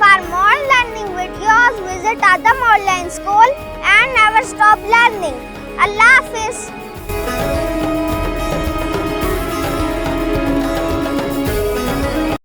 For more learning videos, visit Adam Online School and never stop learning. Allah Hafiz.